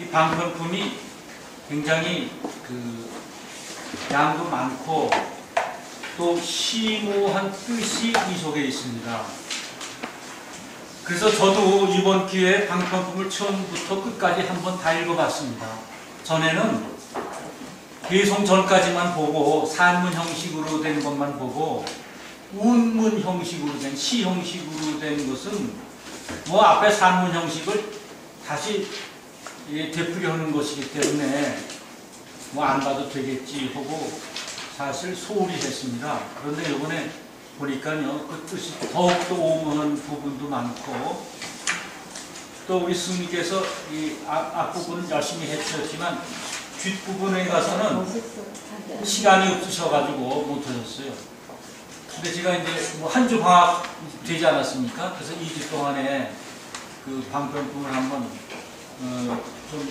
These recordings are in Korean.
이 방편품이 굉장히 양도 많고 또 심오한 뜻이 이 속에 있습니다. 그래서 저도 이번 기회에 방편품을 처음부터 끝까지 한번 다 읽어봤습니다. 전에는 개송 전까지만 보고 산문 형식으로 된 것만 보고 운문 형식으로 된 시 형식으로 된 것은 뭐 앞에 산문 형식을 다시 되풀이하는 것이기 때문에 뭐 안 봐도 되겠지 하고 사실 소홀히 했습니다. 그런데 이번에 보니까요, 그 뜻이 더욱더 오묘한 부분도 많고, 또 우리 스님께서 이 앞부분은 열심히 해주셨지만 뒷부분에 가서는 시간이 없으셔가지고 못하셨어요. 근데 제가 이제 뭐 한 주 방학 되지 않았습니까? 그래서 2주 동안에 그 방편품을 한번 좀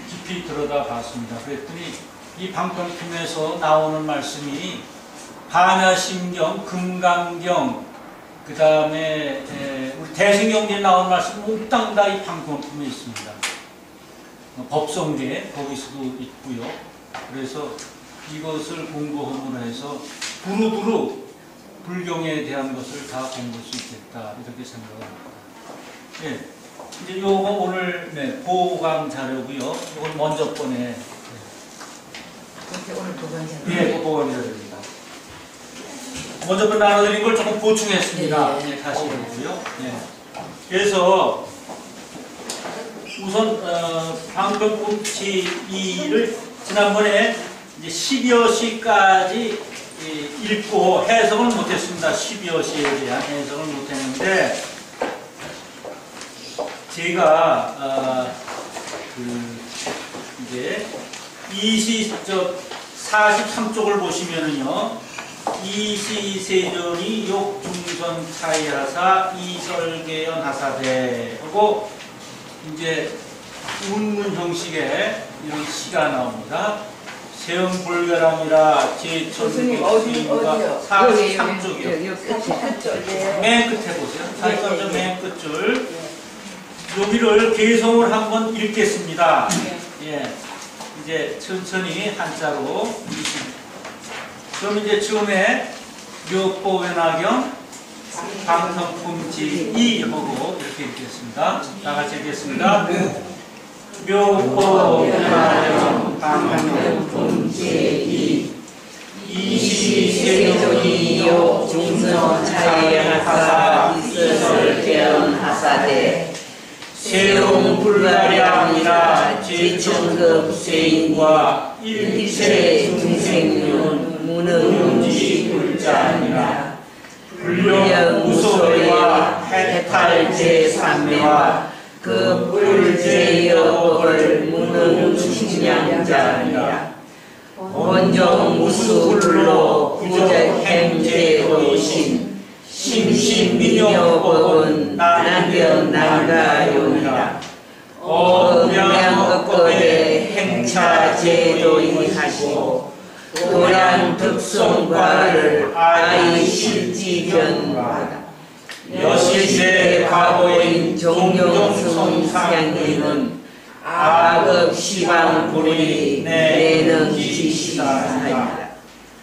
깊이 들여다 봤습니다. 그랬더니 이 방편품에서 나오는 말씀이 반야심경, 금강경, 그 다음에 우리 대승경전에 나온 말씀 몽땅 다 이 방편품에 있습니다. 법성계 거기서도 있고요. 그래서 이것을 공부함으로 해서 두루두루 불경에 대한 것을 다 공부할 수 있겠다 이렇게 생각합니다. 예, 이제 요거 오늘 보강 자료고요. 이건 먼저 번에 오늘 보강 자료. 예, 보강 자료입니다. 먼저 번 나눠드린 걸 조금 보충했습니다. 네. 예, 다시 보고요. 예. 그래서 우선 방편품 제2를 지난번에 이제 10여 시까지 읽고 해석을 못했습니다. 10여 시에 대한 해석을 못했는데 제가 이제 43쪽을 보시면은요, 이시세존이 욕중선 차이하사 이설계연 하사대 하고 이제 운문 형식의 이런 시가 나옵니다. 세음불가람이라 제천국인가 43쪽이요. 맨 끝에 보세요. 43쪽 맨 끝줄. 여기를 개성을 한번 읽겠습니다. 예, 이제 천천히 한자로. 그럼 이제 처음에 묘법연화경 방편품지2 하고 이렇게 읽겠습니다. 다 같이 읽겠습니다. 묘법연화경 방편품지2 이시세존이요 중선 차이하사 이설계연 하사대 세용 불가량이라 제천급 세인과 일체 중생륜 무능지 불자니라 불령 무소리와 해탈 제삼매와 그 불제여법을 무능 식량자니라 원정 무수불로 구적행제의신 심신미녀법은 난변난가요니라 어명업법에 행차제도이하시고 도량득성과를 아이실지변과다 여시제 과거인 종종성상님은 악업 시방불이 내는 지시사이다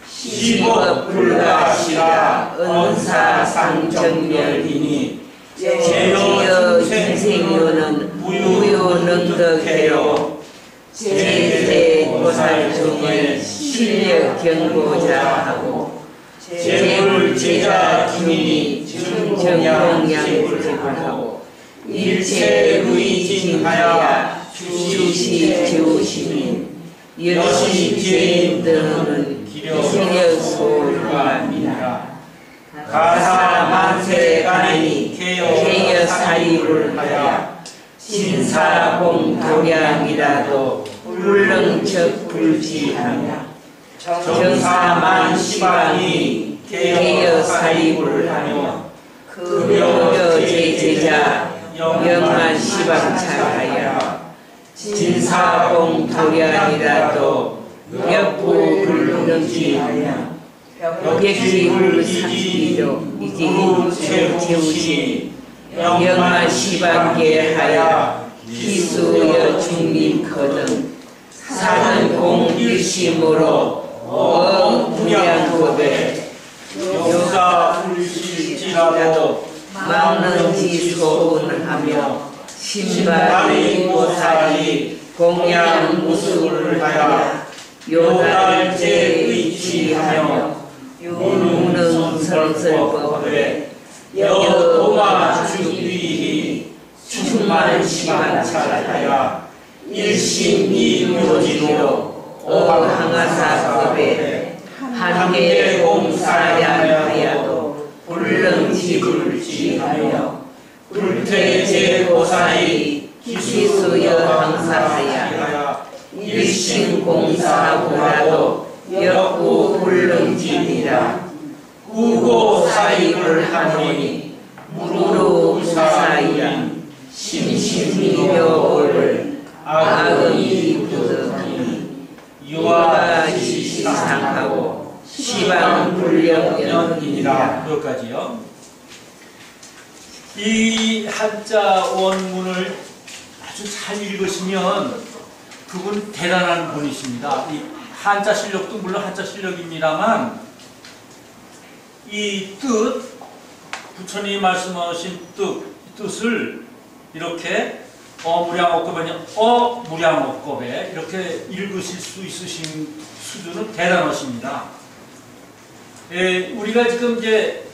시법 불가시라 은사상정멸이니 제여 인생요는 무효는 덕해요 제세 보살 중에 실력 경고자하고 제불 제자 중이 중정공양불하고 일체 의진하야 주시 제우시민 여시 제인 등은 기려소유합니다. 가사 만세간이 개여 사입을 하여 신사공도량이라도 불능적 불지하며 정사만 시방이 개여 사입을 하며 급여 제제자 영만 시방차하여 진사공도량이라도 벽부 불능지하며 벽지불 삼기로 이제 제우시 영만 시방계하여 기수여 중림거든 사는 공일심으로 무량고대 역사 불실지라도 막는지 소문하며 신발의 모사리 공양 무술을 하여 요달제 의치하며 유능설설법에 여도마 주위히 충만시만찰하여 일심이묘지로 오항하사법에 한계공사야하여도 불능지불지하여 불태제고사의 기수여 항사하야 일심공사보다도 역구 불능지니라 구고사익을 하노니 무로구사이란 심심미묘를 악의 부득하니 유아시상하고 시방불령연이니라. 여기까지요. 이 한자 원문을 아주 잘 읽으시면 그분 대단한 분이십니다. 이 한자 실력도 물론 한자 실력입니다만 이 뜻, 부처님이 말씀하신 뜻을 이렇게 어무량옥겁에 어무량옥겁에 이렇게 읽으실 수 있으신 수준은 대단하십니다. 우리가 지금 이제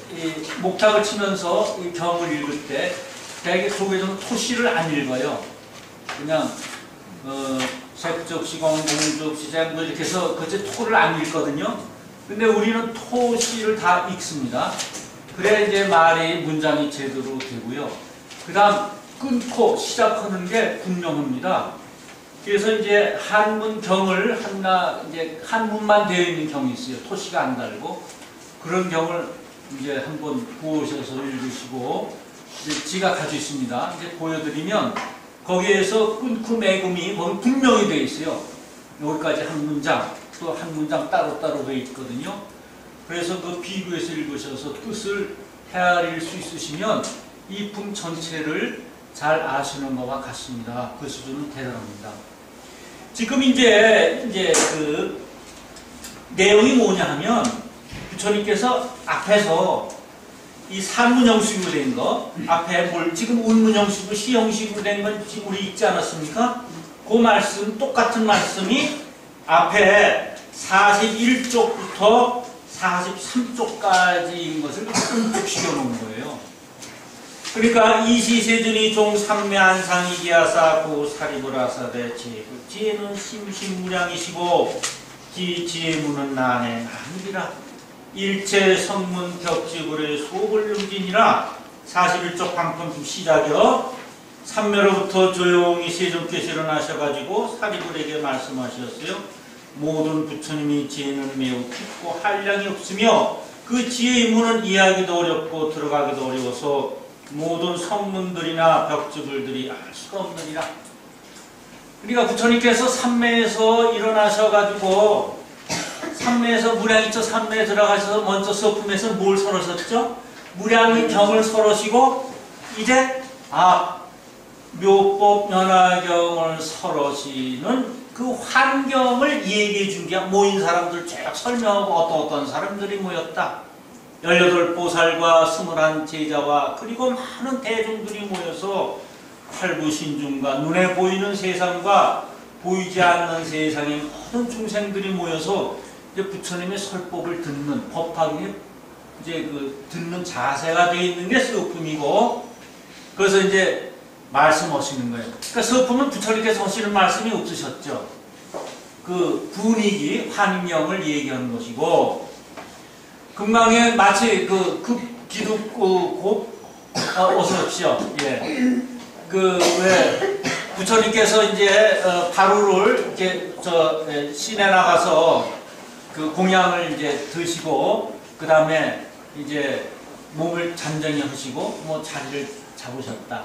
목탁을 치면서 이 경을 읽을 때 대개 속에서는 토시를 안 읽어요. 그냥 색적시, 공공적시, 뭐 이렇게 해서 그제 토를 안 읽거든요. 근데 우리는 토시를 다 읽습니다. 그래야 이제 말이 문장이 제대로 되고요. 그 다음 끊고 시작하는 게 분명합니다. 그래서 이제 한문 경을 이제 한문만 되어 있는 경이 있어요. 토시가 안 달고 그런 경을 이제 한번 보셔서 읽으시고 이제 지각하고 있습니다. 이제 보여드리면 거기에서 끊고 매금이 거기 분명히 되어 있어요. 여기까지 한 문장, 또 한 문장 따로따로 되어 있거든요. 그래서 그 비교해서 읽으셔서 뜻을 헤아릴 수 있으시면 이 품 전체를 잘 아시는 것과 같습니다. 그 수준은 대단합니다. 지금 이제 그 내용이 뭐냐 하면 부처님께서 앞에서 이 산문형식으로 된 거, 앞에 지금 운문형식으로 시형식으로 된 건 지금 우리 읽지 않았습니까? 그 말씀, 똑같은 말씀이 앞에 41쪽부터 43쪽까지인 것을 끔찍 시켜놓은 거예요. 그러니까 이시세준이 종삼매한상이기하사 고사리보라사대 지혜는 심심무량이시고 지혜문은 난해 나누리라 일체 성문 격지불의 소불능진이라 41쪽 방편품 시작이요. 삼매로부터 조용히 세존께서 일어나셔가지고 사리불에게 말씀하셨어요. 모든 부처님이 지혜는 매우 깊고 한량이 없으며 그 지혜의 문은 이해하기도 어렵고 들어가기도 어려워서 모든 성문들이나 벽지불들이 알 수가 없느니라. 그러니까 부처님께서 삼매에서 일어나셔가지고 삼매에서 무량이처 삼매에 들어가셔서 먼저 서품에서 뭘 설하셨죠? 무량인 경을 설하시고 이제 묘법 연화경을 설하시는 그 환경을 얘기해 준 게 모인 사람들 쭉 설명하고 어떤 사람들이 모였다. 18보살과 21 제자와 그리고 많은 대중들이 모여서 활구신중과 눈에 보이는 세상과 보이지 않는 세상의 모든 중생들이 모여서 이제 부처님의 설법을 듣는 법화경에 이제 그 듣는 자세가 되어 있는 게 서품이고 그래서 이제 말씀하시는 거예요. 그러니까 서품은 부처님께서 하시는 말씀이 없으셨죠. 그 분위기, 환경을 얘기하는 것이고 금강에 마치 그 기독교 어서 오십시오. 예. 왜 부처님께서 이제 바루를 이렇게 시내 나가서 그 공양을 이제 드시고 그 다음에 이제 몸을 잔정히 하시고 뭐 자리를 잡으셨다.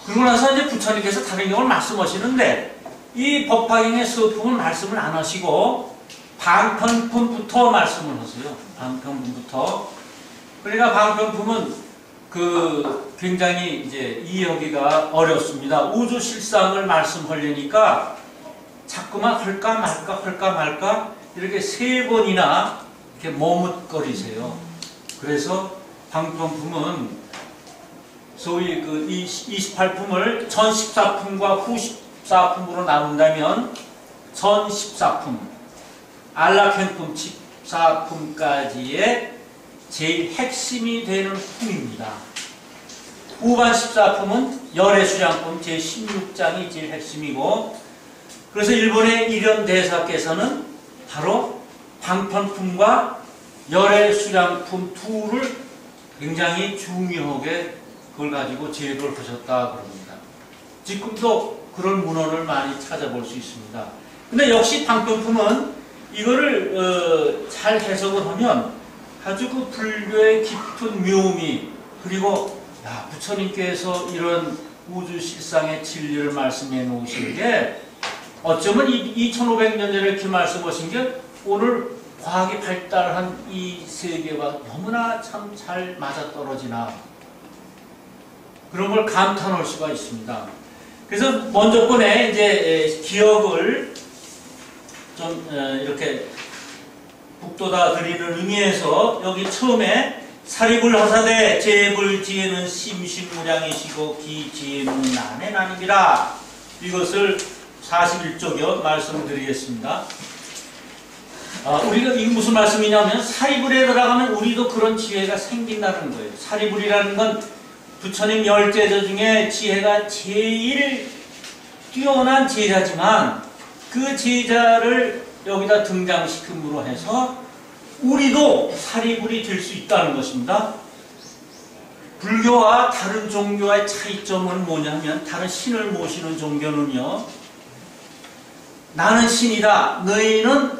그러고 나서 이제 부처님께서 다른 경우를 말씀하시는데 이 법화경의 서품은 말씀을 안 하시고 방편품부터 말씀을 하세요. 방편품부터. 그러니까 방편품은 굉장히 이제 이해하기가 어렵습니다. 우주 실상을 말씀하려니까 자꾸만 할까 말까 이렇게 3번이나 이렇게 머뭇거리세요. 그래서 방편품은 소위 그 28품을 전 14품과 후 14품으로 나눈다면 전 14품, 안락행품 14품까지의 제일 핵심이 되는 품입니다. 후반 14품은 열애수량품 제16장이 제일 핵심이고, 그래서 일본의 일현대사께서는 바로 방편품과 열애수량품 둘을 굉장히 중요하게 그걸 가지고 제도를 하셨다 그럽니다. 지금도 그런 문헌을 많이 찾아볼 수 있습니다. 근데 역시 방편품은 이거를 잘 해석을 하면 아주 그 불교의 깊은 묘미, 그리고 부처님께서 이런 우주 실상의 진리를 말씀해 놓으신 게 어쩌면 2500년 전에 이렇게 말씀하신 게 오늘 과학이 발달한 이 세계와 너무나 참 잘 맞아떨어지나, 그런 걸 감탄할 수가 있습니다. 그래서 먼저 번에 이제 기억을 좀 이렇게 북돋아 드리는 의미에서 여기 처음에 사리불 하사대 제불지혜는 심신무량이시고 기지혜는 난해난입니다. 이것을 41쪽여 말씀드리겠습니다. 우리가 이게 무슨 말씀이냐면 사리불에 들어가면 우리도 그런 지혜가 생긴다는 거예요. 사리불이라는 건 부처님 10제자 중에 지혜가 제일 뛰어난 제자지만 그 제자를 여기다 등장시킴으로 해서 우리도 사리불이 될 수 있다는 것입니다. 불교와 다른 종교와의 차이점은 뭐냐면, 다른 신을 모시는 종교는요, 나는 신이다, 너희는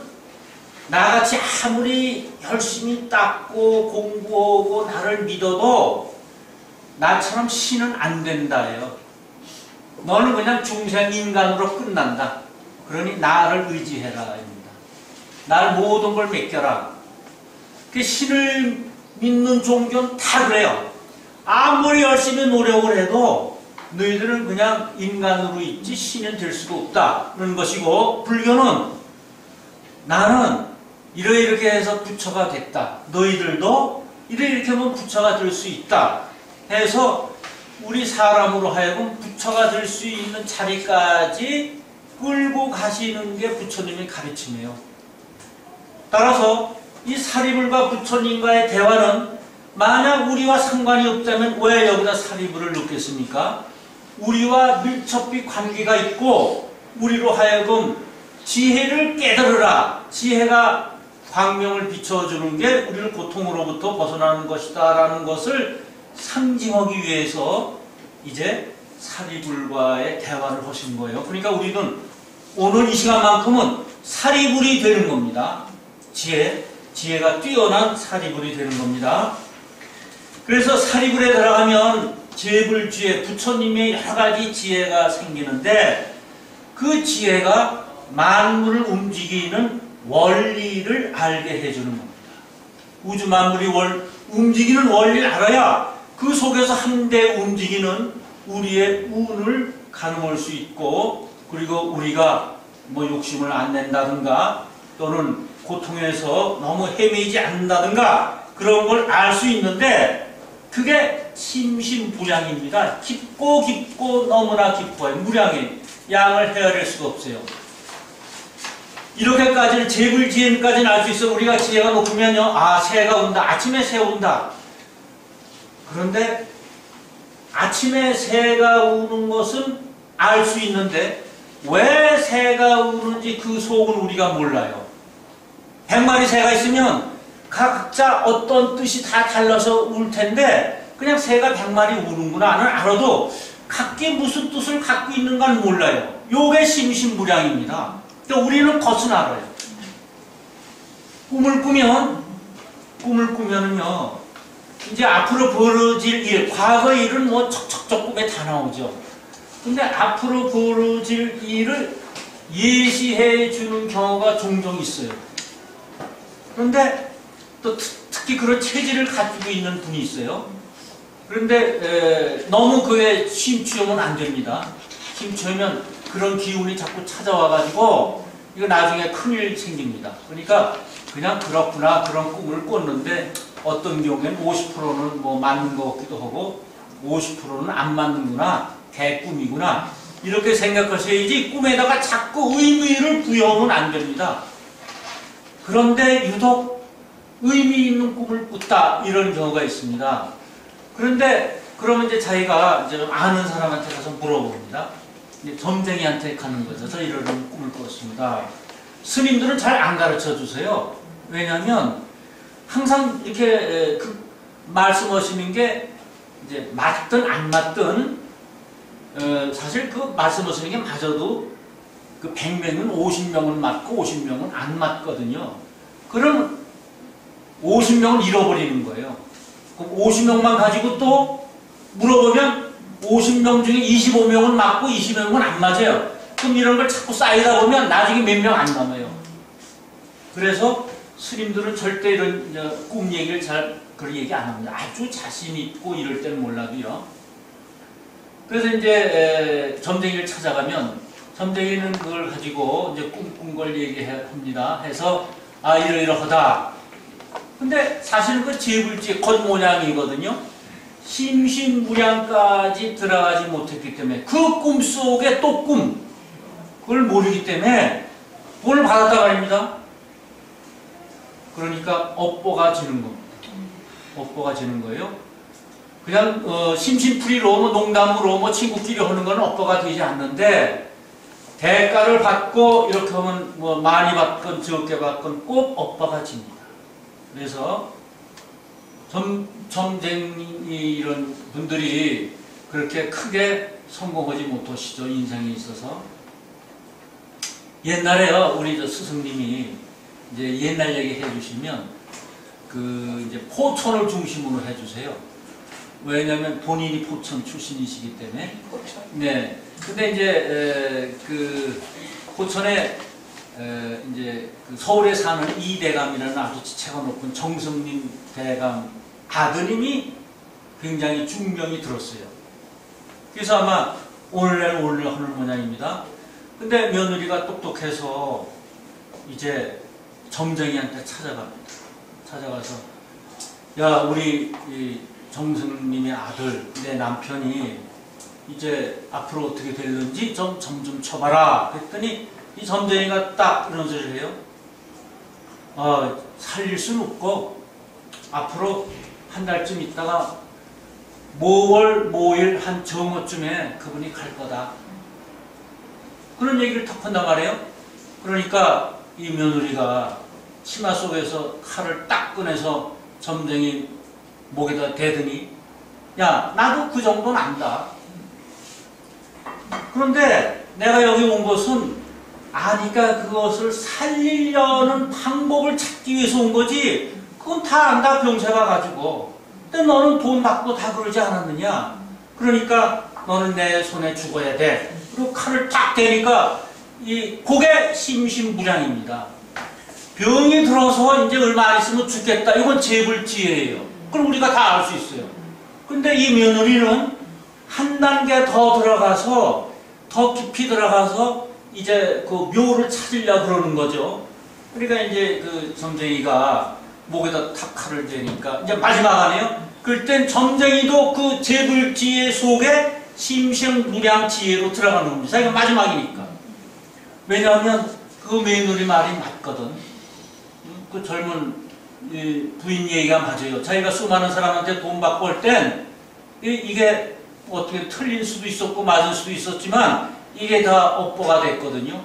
나같이 아무리 열심히 닦고 공부하고 나를 믿어도 나처럼 신은 안 된다예요. 너는 그냥 중생인간으로 끝난다. 그러니 나를 의지해라 입니다. 날 모든 걸 맡겨라. 그 신을 믿는 종교는 다 그래요. 아무리 열심히 노력을 해도 너희들은 그냥 인간으로 있지 신은 될 수가 없다 그런 것이고, 불교는 나는 이렇게 해서 부처가 됐다, 너희들도 이렇게 하면 부처가 될 수 있다 해서 우리 사람으로 하여금 부처가 될 수 있는 자리까지 끌고 가시는 게 부처님의 가르침이에요. 따라서 이 사리불과 부처님과의 대화는 만약 우리와 상관이 없다면 왜 여기다 사리불을 넣겠습니까? 우리와 밀접히 관계가 있고 우리로 하여금 지혜를 깨달으라, 지혜가 광명을 비춰주는 게 우리를 고통으로부터 벗어나는 것이다 라는 것을 상징하기 위해서 이제 사리불과의 대화를 하신 거예요. 그러니까 우리는 오늘 이 시간만큼은 사리불이 되는 겁니다. 지혜가 뛰어난 사리불이 되는 겁니다. 그래서 사리불에 들어가면 제불지혜, 부처님의 여러 가지 지혜가 생기는데, 그 지혜가 만물을 움직이는 원리를 알게 해주는 겁니다. 우주 만물이 움직이는 원리를 알아야 그 속에서 한데 움직이는 우리의 운을 가늠할 수 있고, 그리고 우리가 뭐 욕심을 안 낸다든가 또는 고통에서 너무 헤매지 않는다든가 그런 걸 알 수 있는데, 그게 심신무량입니다. 깊고 너무나 깊어요. 무량이 양을 헤아릴 수가 없어요. 이렇게까지는 제불지혜까지는 알 수 있어. 우리가 지혜가 높으면요, 새가 온다, 아침에 새 온다. 그런데 아침에 새가 우는 것은 알 수 있는데 왜 새가 우는지 그 속은 우리가 몰라요. 100마리 새가 있으면 각자 어떤 뜻이 다 달라서 울 텐데 그냥 새가 100마리 우는구나는 알아도 각기 무슨 뜻을 갖고 있는가는 몰라요. 요게 심신무량입니다. 그러니까 우리는 겉은 알아요. 꿈을 꾸면은요, 이제 앞으로 벌어질 일, 과거의 일은 뭐 척척척 꿈에 다 나오죠. 근데 앞으로 벌어질 일을 예시해 주는 경우가 종종 있어요. 그런데 또 특히 그런 체질을 가지고 있는 분이 있어요. 그런데 너무 그에 심취하면 안 됩니다. 심취하면 그런 기운이 자꾸 찾아와가지고 이거 나중에 큰일 생깁니다. 그러니까 그냥 그렇구나 그런 꿈을 꿨는데 어떤 경우에는 50%는 뭐 맞는 것 같기도 하고 50%는 안 맞는구나 개꿈이구나 이렇게 생각하셔야지 꿈에다가 자꾸 의미를 부여하면 안 됩니다. 그런데 유독 의미 있는 꿈을 꿨다 이런 경우가 있습니다. 그런데 그러면 이제 자기가 이제 아는 사람한테 가서 물어봅니다. 이제 점쟁이한테 가는 거죠. 저 이런 꿈을 꿨습니다. 스님들은 잘 안 가르쳐 주세요. 왜냐하면 항상 이렇게 그 말씀하시는 게 이제 맞든 안 맞든 사실 그 말씀하시는 게 맞아도 그 100명은 50명은 맞고 50명은 안 맞거든요. 그럼 50명은 잃어버리는 거예요. 그럼 50명만 가지고 또 물어보면 50명 중에 25명은 맞고 20명은 안 맞아요. 그럼 이런 걸 자꾸 쌓이다 보면 나중에 몇 명 안 남아요. 그래서 스님들은 절대 이런 꿈 얘기를 잘 그런 얘기 안 합니다. 아주 자신 있고 이럴 때는 몰라도요. 그래서 이제 점쟁이를 찾아가면 점쟁이는 그걸 가지고 이제 꿈꾼 걸 얘기합니다. 해서 아 이러이러하다. 근데 사실은 그 재불지 겉모양이거든요. 심신무량까지 들어가지 못했기 때문에 그 꿈속에 또 꿈 그걸 모르기 때문에 돈을 받았다 말입니다. 그러니까 업보가 지는 겁니다. 업보가 지는 거예요. 그냥 심심풀이로 뭐 농담으로 뭐 친구끼리 하는 건 업보가 되지 않는데 대가를 받고 이렇게 하면 뭐 많이 받건 적게 받건 꼭 업보가 집니다. 그래서 점쟁이 이런 분들이 그렇게 크게 성공하지 못하시죠. 인생에 있어서. 옛날에요, 우리 저 스승님이 이제 옛날 얘기 해주시면 그 이제 포천을 중심으로 해주세요. 왜냐하면 본인이 포천 출신이시기 때문에. 포천. 네. 근데 이제 그 포천에 이제 그 서울에 사는 이대감이라는 아주 지체가 높은 정성님 대감 아드님이 굉장히 중명이 들었어요. 그래서 아마 오늘날 하는 모양입니다. 근데 며느리가 똑똑해서 이제 점쟁이한테 찾아갑니다. 찾아가서 야 우리 이 정승님의 아들 내 남편이 이제 앞으로 어떻게 될는지 좀 쳐봐라. 그랬더니 이 점쟁이가 딱 이런 소리를 해요. 살릴 수는 없고 앞으로 한 달쯤 있다가 모월 모일 한 정오쯤에 그분이 갈 거다. 그런 얘기를 탁 한단 말이에요. 그러니까 이 며느리가 치마 속에서 칼을 딱 꺼내서 점쟁이 목에다 대더니 야 나도 그 정도는 안다. 그런데 내가 여기 온 것은 아니까 그것을 살리려는 방법을 찾기 위해서 온 거지 그건 다 안다 병세가 가지고. 근데 너는 돈 받고 다 그러지 않았느냐. 그러니까 너는 내 손에 죽어야 돼. 그리고 칼을 딱 대니까 이 그게 심신무량입니다. 병이 들어서 이제 얼마 안 있으면 죽겠다. 이건 재불지예요. 그럼 우리가 다 알 수 있어요. 근데 이 며느리는 한 단계 더 들어가서 더 깊이 들어가서 이제 그 묘를 찾으려고 그러는 거죠. 그러니까 이제 그 점쟁이가 목에다 탁 칼을 대니까 이제 마지막 아니에요. 그럴 땐 점쟁이도 그 재불지혜 속에 심신무량지혜로 들어가는 겁니다. 이거 마지막이니까. 왜냐하면 그 며느리 말이 맞거든. 그 젊은 부인 얘기가 맞아요. 자기가 수많은 사람한테 돈 받고 할 땐 이게 어떻게 틀릴 수도 있었고 맞을 수도 있었지만 이게 다 업보가 됐거든요.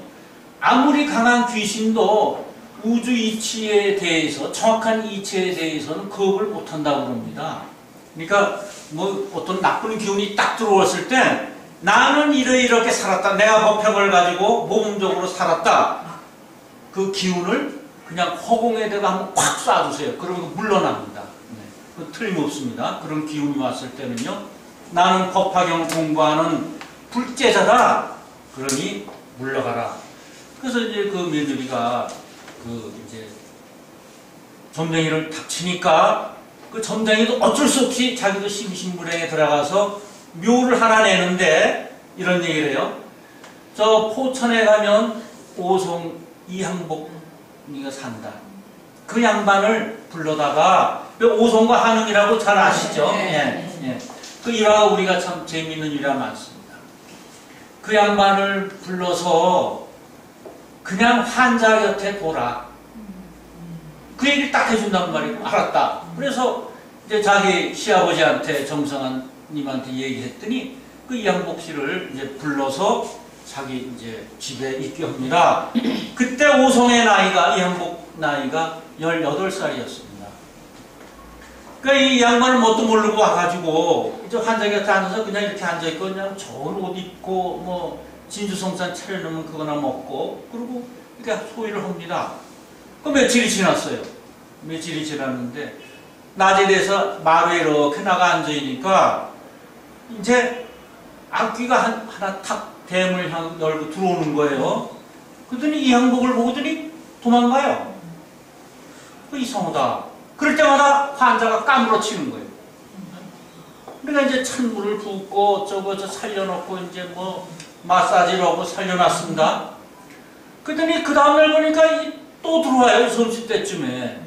아무리 강한 귀신도 우주 이치에 대해서 정확한 이치에 대해서는 겁을 못한다고 그럽니다. 그러니까 뭐 어떤 나쁜 기운이 딱 들어왔을 때 나는 이렇게 살았다. 내가 법형을 가지고 모범적으로 살았다. 그 기운을 그냥 허공에다가 한번 콱 쏴주세요. 그러면 물러납니다. 네. 틀림없습니다. 그런 기운이 왔을 때는요. 나는 법화경 공부하는 불제자다. 그러니 물러가라. 그래서 이제 그 며느리가 그 이제 점쟁이를 닥치니까 그 점쟁이도 어쩔 수 없이 자기도 심신불량에 들어가서 묘를 하나 내는데 이런 얘기를 해요. 저 포천에 가면 오송 이항복이가 산다. 그 양반을 불러다가 오송과 한흥이라고 잘 아시죠? 예, 예. 그 일화가 우리가 참 재미있는 일화 많습니다. 그 양반을 불러서 그냥 환자 곁에 둬라. 그 얘기를 딱 해준단 말이고, 알았다. 그래서 이제 자기 시아버지한테 정성환님한테 얘기했더니 그 이항복 씨를 이제 불러서 자기 이제 집에 있게 합니다. 그때 오송의 나이가, 이항복 나이가 18살이었습니다. 그러니까 이 양반은 뭣도 모르고 와가지고 이제 환자 곁에 앉아서 그냥 이렇게 앉아있고 그냥 좋은 옷 입고 뭐 진주성찬 차려놓으면 그거나 먹고 그리고 이렇게 소위를 합니다. 그 며칠이 지났어요. 며칠이 지났는데 낮에 돼서 마루에 이렇게 나가 앉아있으니까 이제 악귀가 하나 탁 대문을 열고 들어오는 거예요. 그랬더니 이 양복을 보더니 도망가요. 이상하다. 그럴 때마다 환자가 까무러치는 거예요. 그러니까 이제 찬물을 붓고 저거 살려놓고 이제 뭐 마사지를 하고 살려놨습니다. 그랬더니 그 다음날 보니까 또 들어와요. 점심 때쯤에.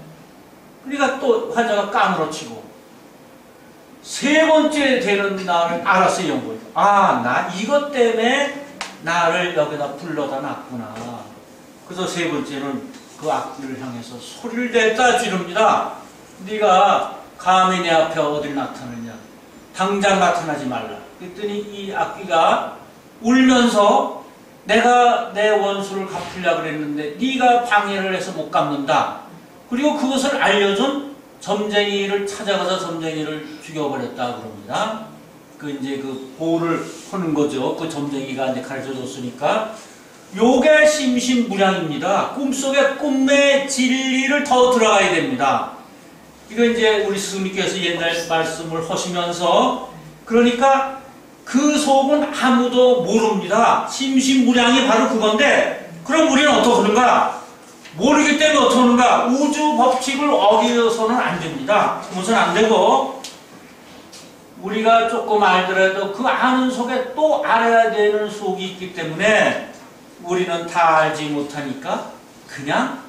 그러니까 또 환자가 까무러치고 세 번째 되는 날을 알았어요. 연구에. 아, 나 이것 때문에 나를 여기다 불러다 놨구나. 그래서 세 번째는 그 악귀를 향해서 소리를 냈다 지릅니다. 네가 감히 내 앞에 어딜 나타나냐. 당장 나타나지 말라. 그랬더니 이 악귀가 울면서 내가 내 원수를 갚으려고 그랬는데 네가 방해를 해서 못 갚는다. 그리고 그것을 알려준 점쟁이를 찾아가서 점쟁이를 죽여버렸다 그럽니다. 그 이제 그 보호를 하는 거죠. 그 점쟁이가 이제 가르쳐 줬으니까. 요게 심신무량입니다. 꿈속에 꿈의 진리를 더 들어가야 됩니다. 이거 이제 우리 스님께서 옛날 말씀을 하시면서 그러니까 그 속은 아무도 모릅니다. 심신무량이 바로 그건데 그럼 우리는 어떻게 하는가? 모르기 때문에 어떻게 하는가? 우주 법칙을 어기서는 안 됩니다. 우선 안 되고 우리가 조금 알더라도 그 아는 속에 또 알아야 되는 속이 있기 때문에 우리는 다 알지 못하니까 그냥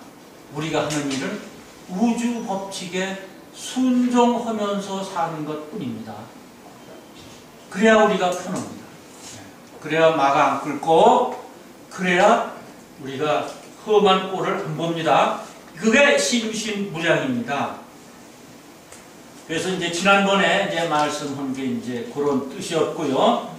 우리가 하는 일은 우주 법칙에 순종하면서 사는 것 뿐입니다. 그래야 우리가 편합니다. 그래야 마가 안 끓고 그래야 우리가 험한 꼴을 안 봅니다. 그게 심신무량입니다. 그래서 이제 지난번에 이제 말씀한 게 이제 그런 뜻이었고요.